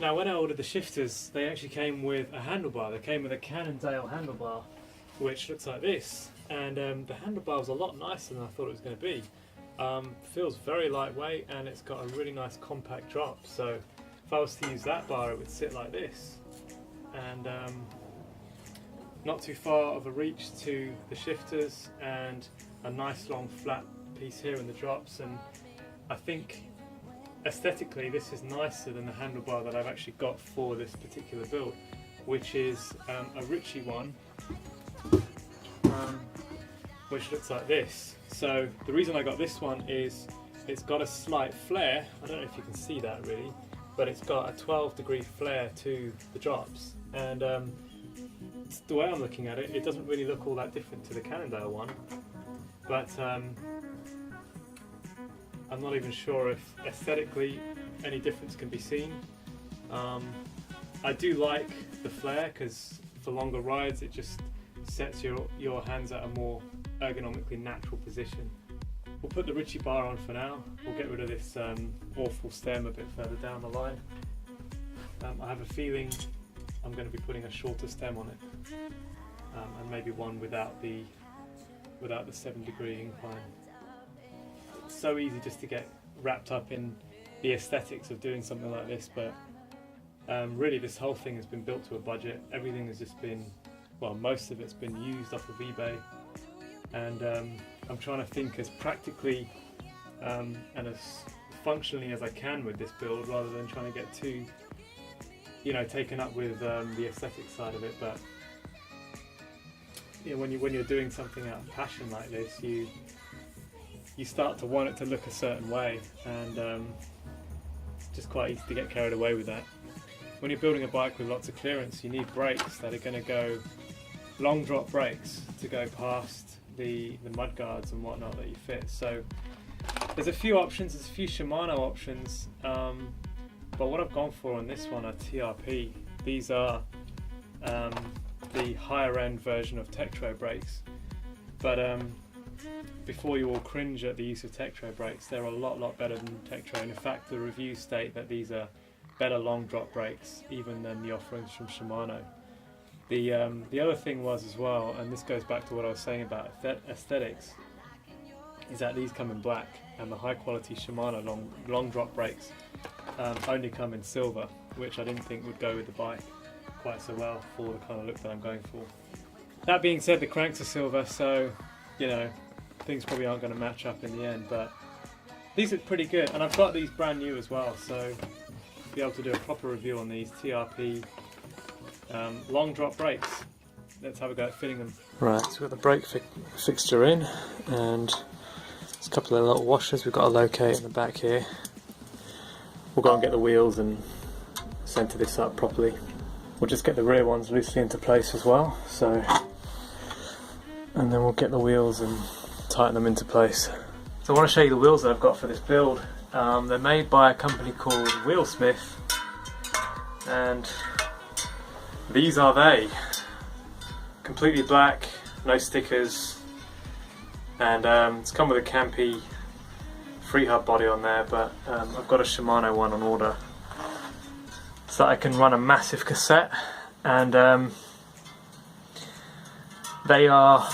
Now when I ordered the shifters, they actually came with a handlebar. They came with a Cannondale handlebar, which looks like this. And the handlebar was a lot nicer than I thought it was going to be. Feels very lightweight, and it's got a really nice compact drop. So if I was to use that bar, it would sit like this. And not too far of a reach to the shifters, and a nice long flat piece here in the drops. And I think aesthetically this is nicer than the handlebar that I've actually got for this particular build, which is a Ritchie one, which looks like this. So the reason I got this one is it's got a slight flare. I don't know if you can see that really, but it's got a 12-degree flare to the drops. And the way I'm looking at it, it doesn't really look all that different to the Cannondale one, but I'm not even sure if aesthetically any difference can be seen. I do like the flare because for longer rides it just sets your hands at a more ergonomically natural position. We'll put the Ritchie bar on for now. We'll get rid of this awful stem a bit further down the line. I have a feeling I'm going to be putting a shorter stem on it, and maybe one without the 7-degree incline. It's so easy just to get wrapped up in the aesthetics of doing something like this, but really this whole thing has been built to a budget. Everything has just been, well, most of it's been used off of eBay, and I'm trying to think as practically and as functionally as I can with this build, rather than trying to get too, taken up with the aesthetic side of it. But when you're doing something out of passion like this, you start to want it to look a certain way, and it's just quite easy to get carried away with that. When you're building a bike with lots of clearance, you need brakes that are going to go long drop brakes to go past the mud guards and whatnot that you fit. So there's a few options, there's a few Shimano options, but what I've gone for on this one are TRP. These are the higher end version of Tektro brakes, but before you all cringe at the use of Tektro brakes, they're a lot better than Tektro. And in fact, the reviews state that these are better long drop brakes even than the offerings from Shimano. The other thing was as well, and this goes back to what I was saying about aesthetics, is that these come in black, and the high quality Shimano long drop brakes only come in silver, which I didn't think would go with the bike quite so well for the kind of look that I'm going for. That being said, the cranks are silver, so things probably aren't going to match up in the end, but these look pretty good. And I've got these brand new as well, so I'll be able to do a proper review on these TRP long drop brakes. Let's have a go at fitting them. Right, so we've got the brake fixture in, and there's a couple of little washers we've got to locate in the back here. We'll go and get the wheels and centre this up properly. We'll just get the rear ones loosely into place as well, and then we'll get the wheels and tighten them into place. So I want to show you the wheels that I've got for this build. They're made by a company called Wheelsmith, and these are they. Completely black, no stickers, and it's come with a Campy free hub body on there, but I've got a Shimano one on order so that I can run a massive cassette, and they are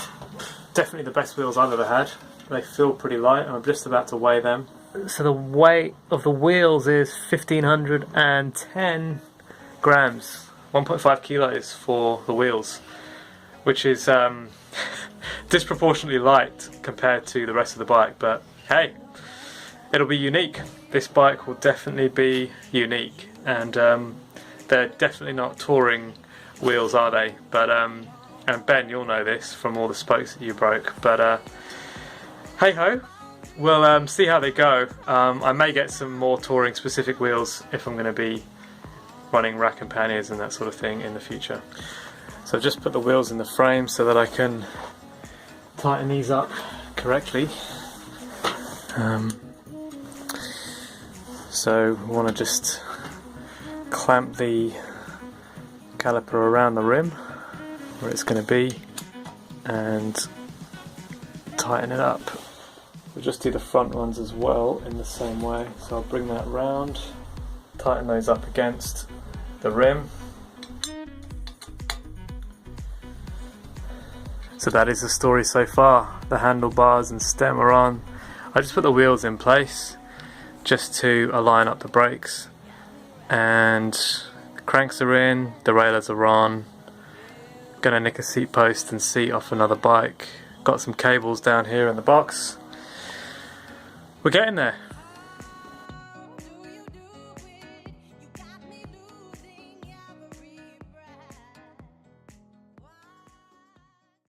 definitely the best wheels I've ever had. They feel pretty light, and I'm just about to weigh them. So the weight of the wheels is 1510 grams, 1.5 kilos for the wheels, which is disproportionately light compared to the rest of the bike, but hey, it'll be unique. This bike will definitely be unique, and they're definitely not touring wheels, are they? But and Ben, you'll know this from all the spokes that you broke, but hey ho, we'll see how they go. I may get some more touring specific wheels if I'm going to be running rack and panniers and that sort of thing in the future. So I've just put the wheels in the frame so that I can tighten these up correctly. So we want to just clamp the caliper around the rim where it's going to be and tighten it up. We'll just do the front ones as well in the same way. So I'll bring that round, tighten those up against the rim. So that is the story so far. The handlebars and stem are on. I just put the wheels in place just to align up the brakes, and the cranks are in, the railers are on. Gonna nick a seat post and seat off another bike. Got some cables down here in the box. We're getting there.